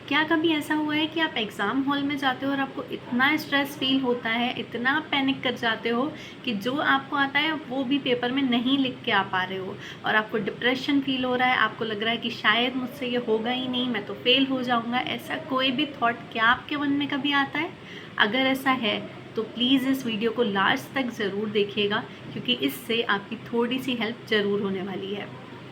क्या कभी ऐसा हुआ है कि आप एग्ज़ाम हॉल में जाते हो और आपको इतना स्ट्रेस फील होता है, इतना पैनिक कर जाते हो कि जो आपको आता है वो भी पेपर में नहीं लिख के आ पा रहे हो और आपको डिप्रेशन फील हो रहा है, आपको लग रहा है कि शायद मुझसे ये होगा ही नहीं, मैं तो फेल हो जाऊँगा। ऐसा कोई भी थॉट क्या आपके मन में कभी आता है? अगर ऐसा है तो प्लीज़ इस वीडियो को लास्ट तक ज़रूर देखिएगा, क्योंकि इससे आपकी थोड़ी सी हेल्प ज़रूर होने वाली है।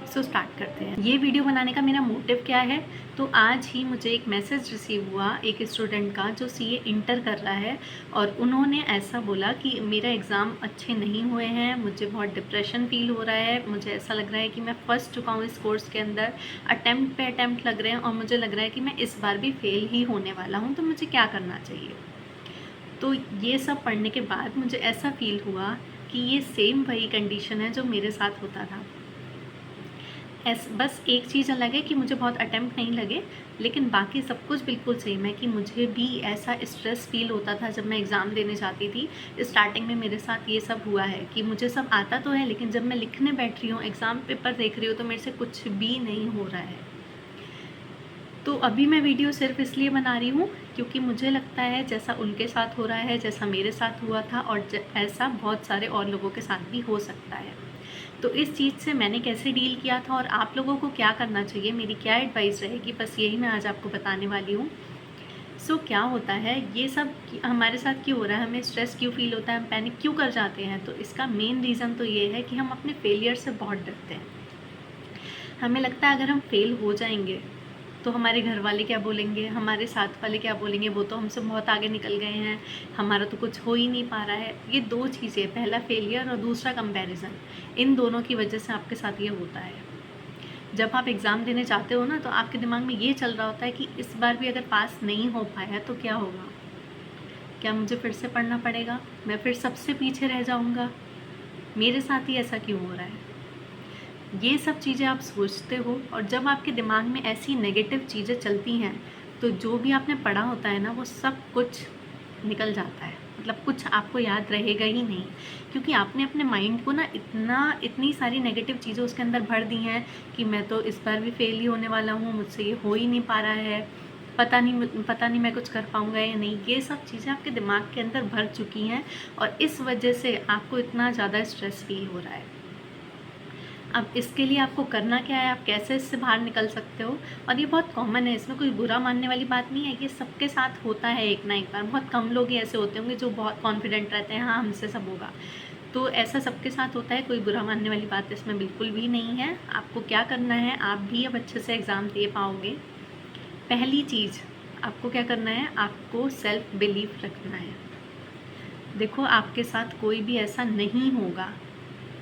सो स्टार्ट करते हैं। ये वीडियो बनाने का मेरा मोटिव क्या है, तो आज ही मुझे एक मैसेज रिसीव हुआ एक स्टूडेंट का जो सीए इंटर कर रहा है और उन्होंने ऐसा बोला कि मेरा एग्ज़ाम अच्छे नहीं हुए हैं, मुझे बहुत डिप्रेशन फील हो रहा है, मुझे ऐसा लग रहा है कि मैं फंस चुका हूँ इस कोर्स के अंदर, अटेम्प्ट पे अटेम्प्ट लग रहे हैं और मुझे लग रहा है कि मैं इस बार भी फेल ही होने वाला हूँ, तो मुझे क्या करना चाहिए। तो ये सब पढ़ने के बाद मुझे ऐसा फील हुआ कि ये सेम वही कंडीशन है जो मेरे साथ होता था। बस एक चीज़ अलग है कि मुझे बहुत अटेम्प्ट नहीं लगे, लेकिन बाकी सब कुछ बिल्कुल सेम है कि मुझे भी ऐसा स्ट्रेस फील होता था जब मैं एग्ज़ाम देने जाती थी। स्टार्टिंग में मेरे साथ ये सब हुआ है कि मुझे सब आता तो है, लेकिन जब मैं लिखने बैठ रही हूँ, एग्ज़ाम पेपर देख रही हूँ, तो मेरे से कुछ भी नहीं हो रहा है। तो अभी मैं वीडियो सिर्फ इसलिए बना रही हूँ क्योंकि मुझे लगता है जैसा उनके साथ हो रहा है, जैसा मेरे साथ हुआ था और ऐसा बहुत सारे और लोगों के साथ भी हो सकता है। तो इस चीज़ से मैंने कैसे डील किया था और आप लोगों को क्या करना चाहिए, मेरी क्या एडवाइस रहेगी, बस यही मैं आज आपको बताने वाली हूँ। क्या होता है ये सब हमारे साथ क्यों हो रहा है, हमें स्ट्रेस क्यों फील होता है, हम पैनिक क्यों कर जाते हैं, तो इसका मेन रीज़न तो ये है कि हम अपने फेलियर से बहुत डरते हैं। हमें लगता है अगर हम फेल हो जाएंगे तो हमारे घर वाले क्या बोलेंगे, हमारे साथ वाले क्या बोलेंगे, वो तो हमसे बहुत आगे निकल गए हैं, हमारा तो कुछ हो ही नहीं पा रहा है। ये दो चीज़ें, पहला फेलियर और दूसरा कंपैरिजन, इन दोनों की वजह से आपके साथ ये होता है। जब आप एग्ज़ाम देने जाते हो ना, तो आपके दिमाग में ये चल रहा होता है कि इस बार भी अगर पास नहीं हो पाया तो क्या होगा, क्या मुझे फिर से पढ़ना पड़ेगा, मैं फिर सबसे पीछे रह जाऊँगा, मेरे साथ ही ऐसा क्यों हो रहा है। ये सब चीज़ें आप सोचते हो और जब आपके दिमाग में ऐसी नेगेटिव चीज़ें चलती हैं, तो जो भी आपने पढ़ा होता है ना, वो सब कुछ निकल जाता है। मतलब कुछ आपको याद रहेगा ही नहीं, क्योंकि आपने अपने माइंड को ना इतनी सारी नेगेटिव चीज़ें उसके अंदर भर दी हैं कि मैं तो इस बार भी फेल ही होने वाला हूँ, मुझसे ये हो ही नहीं पा रहा है, पता नहीं मैं कुछ कर पाऊँगा या नहीं। ये सब चीज़ें आपके दिमाग के अंदर भर चुकी हैं और इस वजह से आपको इतना ज़्यादा स्ट्रेस फील हो रहा है। अब इसके लिए आपको करना क्या है, आप कैसे इससे बाहर निकल सकते हो। और ये बहुत कॉमन है, इसमें कोई बुरा मानने वाली बात नहीं है, ये सबके साथ होता है एक ना एक बार। बहुत कम लोग ही ऐसे होते होंगे जो बहुत कॉन्फिडेंट रहते हैं, हाँ हमसे सब होगा। तो ऐसा सबके साथ होता है, कोई बुरा मानने वाली बात इसमें बिल्कुल भी नहीं है। आपको क्या करना है, आप भी अब अच्छे से एग्ज़ाम दे पाओगे। पहली चीज़ आपको क्या करना है, आपको सेल्फ बिलीफ रखना है। देखो, आपके साथ कोई भी ऐसा नहीं होगा,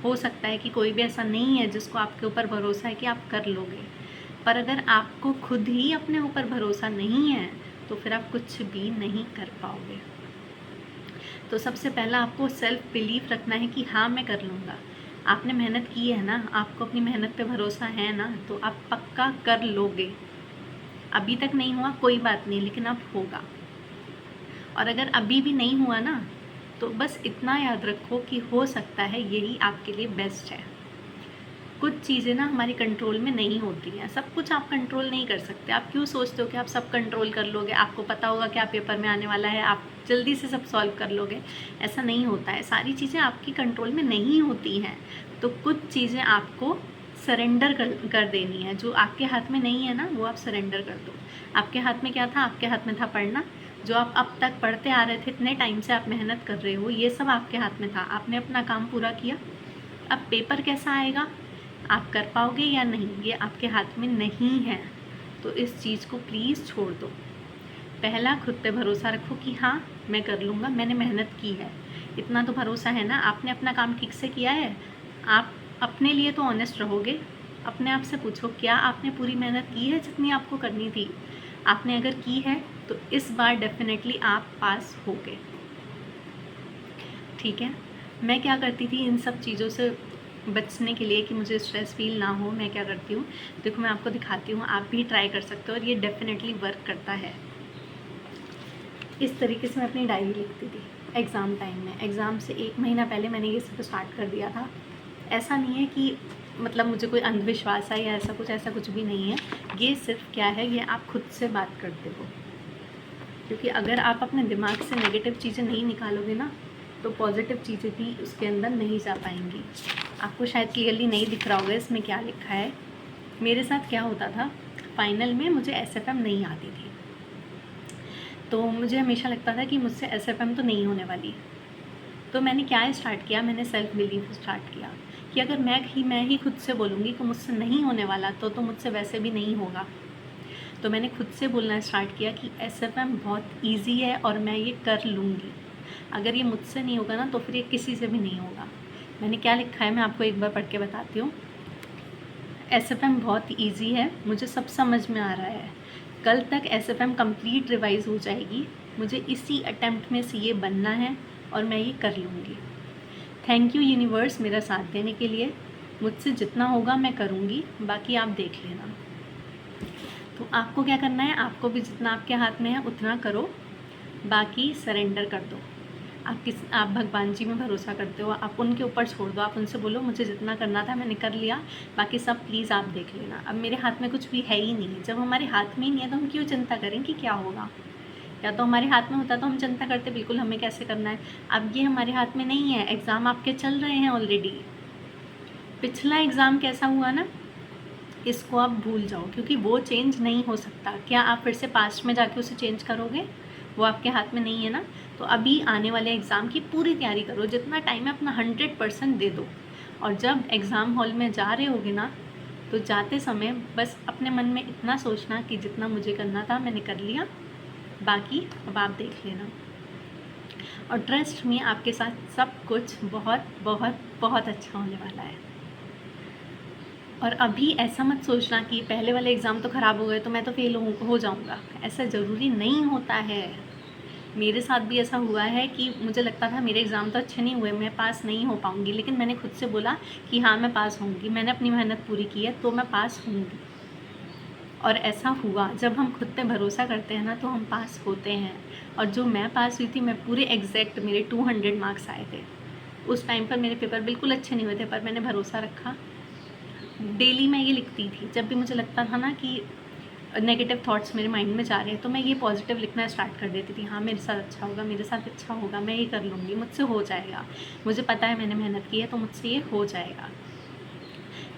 हो सकता है कि कोई भी ऐसा नहीं है जिसको आपके ऊपर भरोसा है कि आप कर लोगे, पर अगर आपको खुद ही अपने ऊपर भरोसा नहीं है तो फिर आप कुछ भी नहीं कर पाओगे। तो सबसे पहला आपको सेल्फ बिलीफ रखना है कि हाँ मैं कर लूँगा। आपने मेहनत की है ना, आपको अपनी मेहनत पे भरोसा है ना, तो आप पक्का कर लोगे। अभी तक नहीं हुआ कोई बात नहीं, लेकिन अब होगा। और अगर अभी भी नहीं हुआ ना, तो बस इतना याद रखो कि हो सकता है यही आपके लिए बेस्ट है। कुछ चीज़ें ना हमारे कंट्रोल में नहीं होती हैं, सब कुछ आप कंट्रोल नहीं कर सकते। आप क्यों सोचते हो कि आप सब कंट्रोल कर लोगे, आपको पता होगा क्या पेपर में आने वाला है, आप जल्दी से सब सॉल्व कर लोगे। ऐसा नहीं होता है, सारी चीज़ें आपकी कंट्रोल में नहीं होती हैं। तो कुछ चीज़ें आपको सरेंडर कर देनी है, जो आपके हाथ में नहीं है ना, वो आप सरेंडर कर दो। आपके हाथ में क्या था, आपके हाथ में था पढ़ना। जो आप अब तक पढ़ते आ रहे थे, इतने टाइम से आप मेहनत कर रहे हो, ये सब आपके हाथ में था, आपने अपना काम पूरा किया। अब पेपर कैसा आएगा, आप कर पाओगे या नहीं, ये आपके हाथ में नहीं है। तो इस चीज़ को प्लीज़ छोड़ दो। पहला खुद पे भरोसा रखो कि हाँ मैं कर लूँगा, मैंने मेहनत की है, इतना तो भरोसा है ना, आपने अपना काम ठीक से किया है। आप अपने लिए तो ऑनेस्ट रहोगे, अपने आप से पूछो क्या आपने पूरी मेहनत की है जितनी आपको करनी थी। आपने अगर की है तो इस बार डेफिनेटली आप पास होगे। ठीक है, मैं क्या करती थी इन सब चीज़ों से बचने के लिए कि मुझे स्ट्रेस फील ना हो, मैं क्या करती हूँ, देखो मैं आपको दिखाती हूँ, आप भी ट्राई कर सकते हो और ये डेफिनेटली वर्क करता है। इस तरीके से मैं अपनी डायरी लिखती थी एग्ज़ाम टाइम में। एग्ज़ाम से 1 महीना पहले मैंने ये सब स्टार्ट कर दिया था। ऐसा नहीं है कि मतलब मुझे कोई अंधविश्वास है या ऐसा कुछ भी नहीं है। ये सिर्फ क्या है, ये आप खुद से बात करते हो, क्योंकि अगर आप अपने दिमाग से नेगेटिव चीज़ें नहीं निकालोगे ना, तो पॉजिटिव चीज़ें भी उसके अंदर नहीं जा पाएंगी। आपको शायद क्लियरली नहीं दिख रहा होगा इसमें क्या लिखा है। मेरे साथ क्या होता था, फाइनल में मुझे एसएफएम नहीं आती थी, तो मुझे हमेशा लगता था कि मुझसे एसएफएम तो नहीं होने वाली। तो मैंने क्या स्टार्ट किया, मैंने सेल्फ बिलीफ स्टार्ट किया कि अगर मैं ही खुद से बोलूँगी कि मुझसे नहीं होने वाला, तो मुझसे वैसे भी नहीं होगा। तो मैंने खुद से बोलना स्टार्ट किया कि एसएफएम बहुत ईजी है और मैं ये कर लूँगी। अगर ये मुझसे नहीं होगा ना, तो फिर ये किसी से भी नहीं होगा। मैंने क्या लिखा है मैं आपको एक बार पढ़ के बताती हूँ। एसएफएम बहुत ईजी है, मुझे सब समझ में आ रहा है। कल तक एसएफएम कंप्लीट रिवाइज हो जाएगी। मुझे इसी अटेम्प्ट में सीए बनना है और मैं ये कर लूँगी। थैंक यू यूनिवर्स मेरा साथ देने के लिए। मुझसे जितना होगा मैं करूँगी, बाकी आप देख लेना। तो आपको क्या करना है, आपको भी जितना आपके हाथ में है उतना करो, बाकी सरेंडर कर दो। आप भगवान जी में भरोसा करते हो, आप उनके ऊपर छोड़ दो। आप उनसे बोलो मुझे जितना करना था मैंने कर लिया, बाकी सब प्लीज़ आप देख लेना। अब मेरे हाथ में कुछ भी है ही नहीं। जब हमारे हाथ में ही नहीं है तो हम क्यों चिंता करें कि क्या होगा। या तो हमारे हाथ में होता तो हम चिंता करते बिल्कुल हमें कैसे करना है। अब ये हमारे हाथ में नहीं है। एग्ज़ाम आपके चल रहे हैं ऑलरेडी। पिछला एग्ज़ाम कैसा हुआ ना, इसको आप भूल जाओ, क्योंकि वो चेंज नहीं हो सकता। क्या आप फिर से पास्ट में जाके उसे चेंज करोगे, वो आपके हाथ में नहीं है ना। तो अभी आने वाले एग्ज़ाम की पूरी तैयारी करो, जितना टाइम है अपना 100% दे दो। और जब एग्ज़ाम हॉल में जा रहे होगे ना, तो जाते समय बस अपने मन में इतना सोचना कि जितना मुझे करना था मैंने कर लिया, बाकी अब आप देख लेना। और ट्रस्ट में आपके साथ सब कुछ बहुत बहुत बहुत अच्छा होने वाला है। और अभी ऐसा मत सोचना कि पहले वाले एग्ज़ाम तो ख़राब हो गए तो मैं तो फेल हो जाऊँगा। ऐसा ज़रूरी नहीं होता है। मेरे साथ भी ऐसा हुआ है कि मुझे लगता था मेरे एग्ज़ाम तो अच्छे नहीं हुए, मैं पास नहीं हो पाऊँगी, लेकिन मैंने खुद से बोला कि हाँ मैं पास होंगी। मैंने अपनी मेहनत पूरी की है तो मैं पास होंगी। और ऐसा हुआ। जब हम खुद पे भरोसा करते हैं ना, तो हम पास होते हैं। और जो मैं पास हुई थी, मैं पूरे एग्जैक्ट मेरे 200 मार्क्स आए थे। उस टाइम पर मेरे पेपर बिल्कुल अच्छे नहीं हुए थे, पर मैंने भरोसा रखा। डेली मैं ये लिखती थी, जब भी मुझे लगता था ना कि नेगेटिव थॉट्स मेरे माइंड में जा रहे हैं, तो मैं ये पॉजिटिव लिखना स्टार्ट कर देती थी। हाँ मेरे साथ अच्छा होगा, मेरे साथ अच्छा होगा, मैं ये कर लूँगी, मुझसे हो जाएगा, मुझे पता है मैंने मेहनत की है तो मुझसे ये हो जाएगा।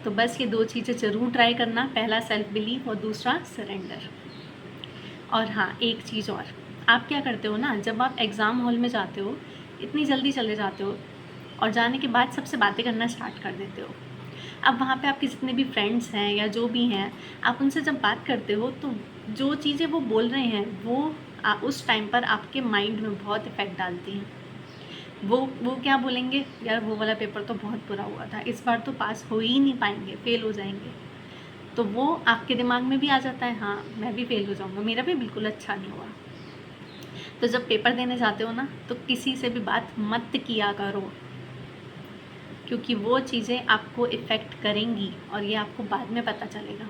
तो बस ये 2 चीज़ें ज़रूर ट्राई करना, पहला सेल्फ बिलीव और दूसरा सरेंडर। और हाँ, एक चीज़ और, आप क्या करते हो ना, जब आप एग्ज़ाम हॉल में जाते हो, इतनी जल्दी चले जाते हो और जाने के बाद सबसे बातें करना स्टार्ट कर देते हो। अब वहाँ पे आपके जितने भी फ्रेंड्स हैं या जो भी हैं, आप उनसे जब बात करते हो तो जो चीज़ें वो बोल रहे हैं वो उस टाइम पर आपके माइंड में बहुत इफ़ेक्ट डालती हैं। वो क्या बोलेंगे, यार वो वाला पेपर तो बहुत बुरा हुआ था, इस बार तो पास हो ही नहीं पाएंगे, फेल हो जाएंगे। तो वो आपके दिमाग में भी आ जाता है, हाँ मैं भी फेल हो जाऊँगा, मेरा भी बिल्कुल अच्छा नहीं हुआ। तो जब पेपर देने जाते हो ना, तो किसी से भी बात मत किया करो, क्योंकि वो चीज़ें आपको इफ़ेक्ट करेंगी और ये आपको बाद में पता चलेगा।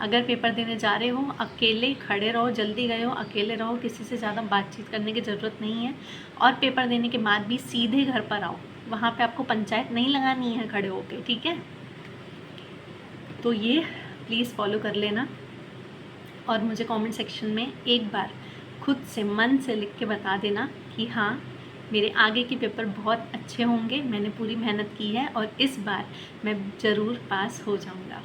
अगर पेपर देने जा रहे हो, अकेले खड़े रहो, जल्दी गए हो अकेले रहो, किसी से ज़्यादा बातचीत करने की ज़रूरत नहीं है। और पेपर देने के बाद भी सीधे घर पर आओ, वहाँ पे आपको पंचायत नहीं लगानी है खड़े होके, ठीक है। तो ये प्लीज़ फॉलो कर लेना और मुझे कमेंट सेक्शन में एक बार खुद से मन से लिख के बता देना कि हाँ मेरे आगे के पेपर बहुत अच्छे होंगे, मैंने पूरी मेहनत की है और इस बार मैं ज़रूर पास हो जाऊँगा।